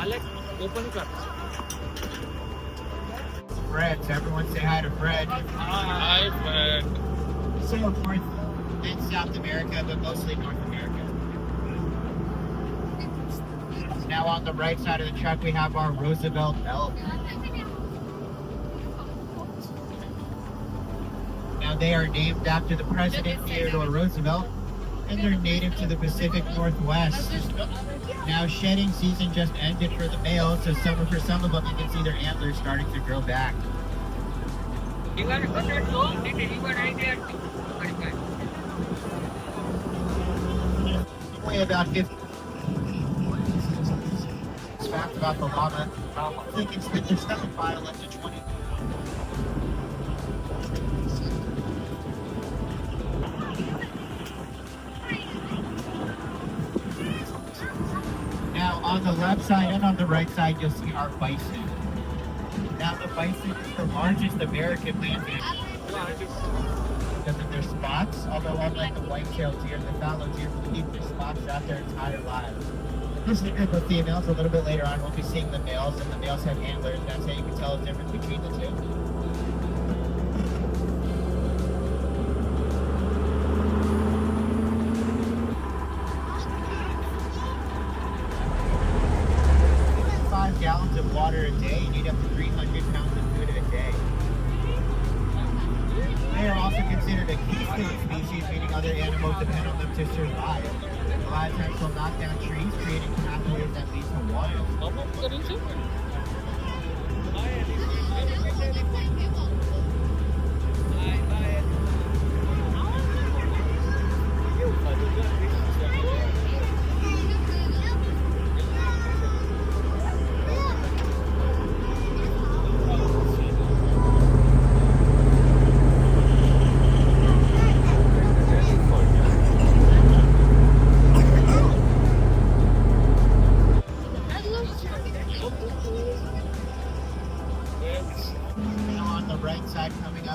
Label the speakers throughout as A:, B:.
A: Alex, open कर.
B: Fred, so everyone say hi to Fred.
A: Hi, Fred.
B: So North and South America, but mostly North America. Now on the right side of the truck, we have our Roosevelt elk. Now they are named after the President Theodore Roosevelt, and they're native to the Pacific Northwest. Now shedding season just ended for the males, so for some of them you can see their antlers starting to grow back. Weigh about 50. Fact about the llama, they can spit their stomach bile up to 20. Now on the left side and on the right side, you'll see our bison. Now the bison is the largest American land animal because of their spots, although unlike the white-tailed deer, the fallow deer will keep their spots out their entire lives. This is a group of females. A little bit later on, we'll be seeing the males, and the males have antlers. That's how you can tell the difference between the two. Gallons of water a day, you need up to 300 pounds of food a day. They are also considered a keystone species, meaning other animals depend on them to survive. A lot of times they'll knock down trees, creating pathways that lead to water.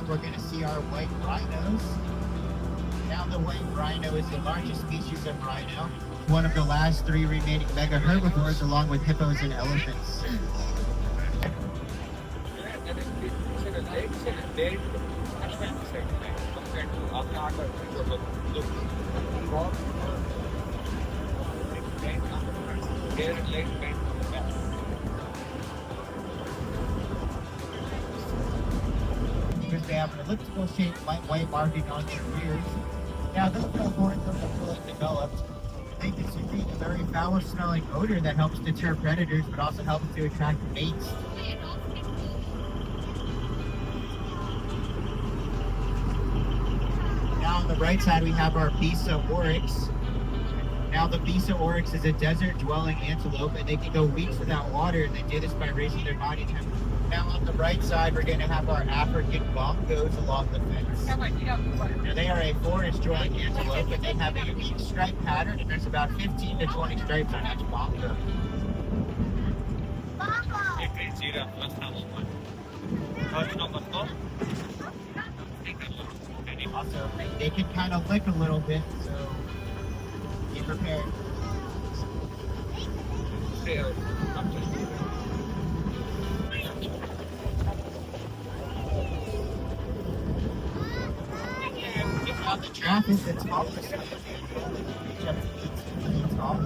B: We're going to see our white rhinos. Now the white rhino is the largest species of rhino, one of the last 3 remaining mega herbivores along with hippos and elephants. They have an elliptical shaped white marking on their rears. Now those no horns are fully developed. They can secrete a very foul smelling odor that helps deter predators but also helps to attract mates. Now on the right side we have our Bisa oryx. Now the Bisa oryx is a desert dwelling antelope, and they can go weeks without water, and they do this by raising their body temperature. Now on the right side, we're going to have our African bongos along the fence. Now they are a forest dwelling antelope, and they have a unique stripe pattern, and there's about 15 to 20 stripes on each bongo. Also, they can kind of lick a little bit, so be prepared. On the giraffe is the tallest species, reach up to 18 feet tall.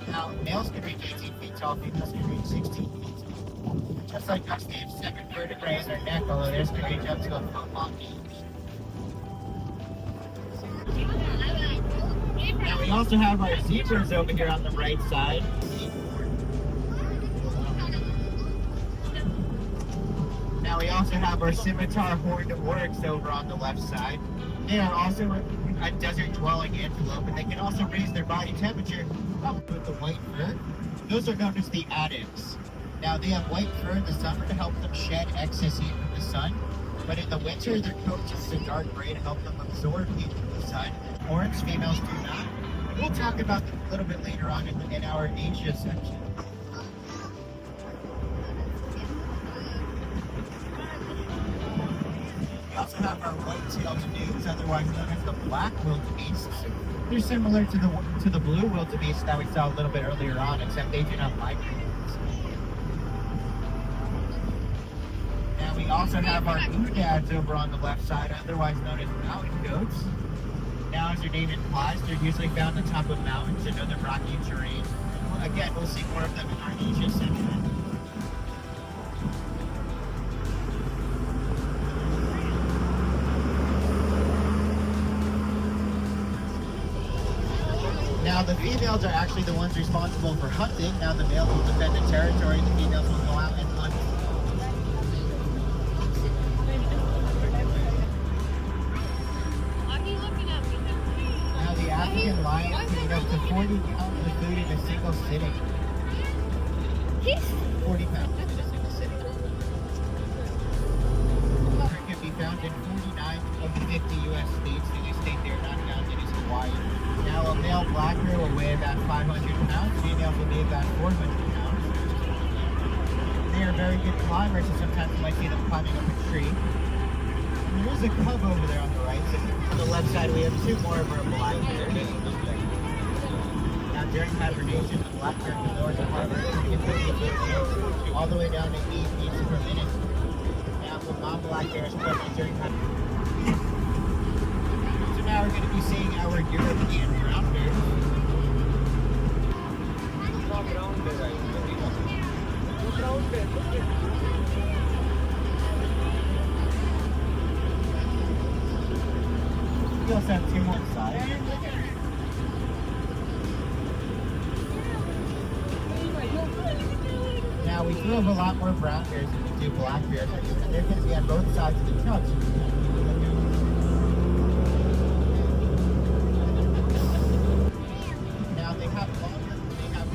B: Now, males can reach 18 feet tall, females can reach 16 feet tall. Just like us, they have 7 vertebrae in their neck, although theirs can reach up to a foot long each. Now, we also have our zebras over here on the right side. Now, we also have our scimitar horned oryx over on the left side. They are also a desert-dwelling antelope, and they can also raise their body temperature up with the white fur. Those are known as the addax. Now, they have white fur in the summer to help them shed excess heat from the sun, but in the winter, their coat turns a dark gray to help them absorb heat from the sun. Oryx females do not. We'll talk about them a little bit later on in our Asia section. We also have our white-tailed newts, otherwise known as the black wildebeests. They're similar to the blue wildebeest that we saw a little bit earlier on, except they do not migrate. And we also have our goodads over on the left side, otherwise known as mountain goats. Now, as their name implies, they're usually found on top of mountains and other rocky terrain. Again, we'll see more of them in our Asia section. Now, the females are actually the ones responsible for hunting. Now, the males will defend the territory, the females will go out and hunt. Now, the African lion can eat up to 40 pounds of food in a single sitting. 40 pounds in a single sitting. It can be found in 49 of the 50 U.S. states. The only state they're not found in is Hawaii. Now, a male black bear will weigh about 500 pounds. Females will weigh about 400 pounds. They are very good climbers, so sometimes you might see them climbing up a tree. And there is a cub over there on the right. So on the left side, we have two more of our black bears. Now, during hibernation, the black bear can lower the harbor all the way down to 8 beats per minute. Now, the mom black bear is pregnant during hibernation. So now we're going to be seeing our European brown bears. We also have two more sides. Now we do have a lot more brown bears than we do black bears, and they're going to be on both sides of the trucks. Now they have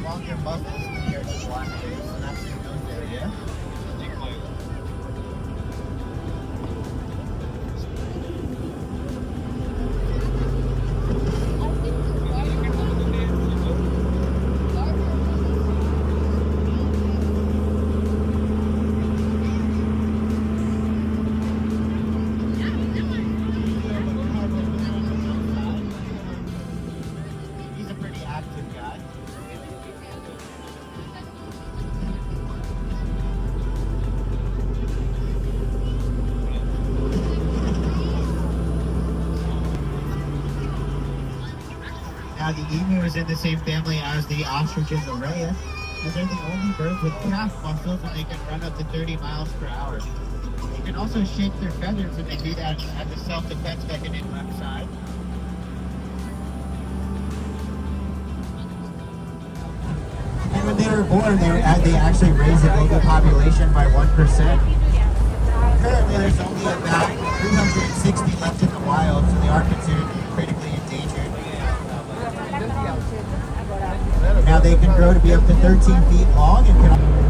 B: longer muzzles compared to black bears, so that's the nose area. Now the emu is in the same family as the ostrich and the rhea, and they're the only birds with calf muscles, and they can run up to 30 miles per hour. They can also shake their feathers, and they do that at the self-defense mechanism left side. And when they were born, they actually raised the global population by 1%. Currently, there's only about 360 left in the wild, so they are considered critically endangered. Now they can grow to be up to 13 feet long and can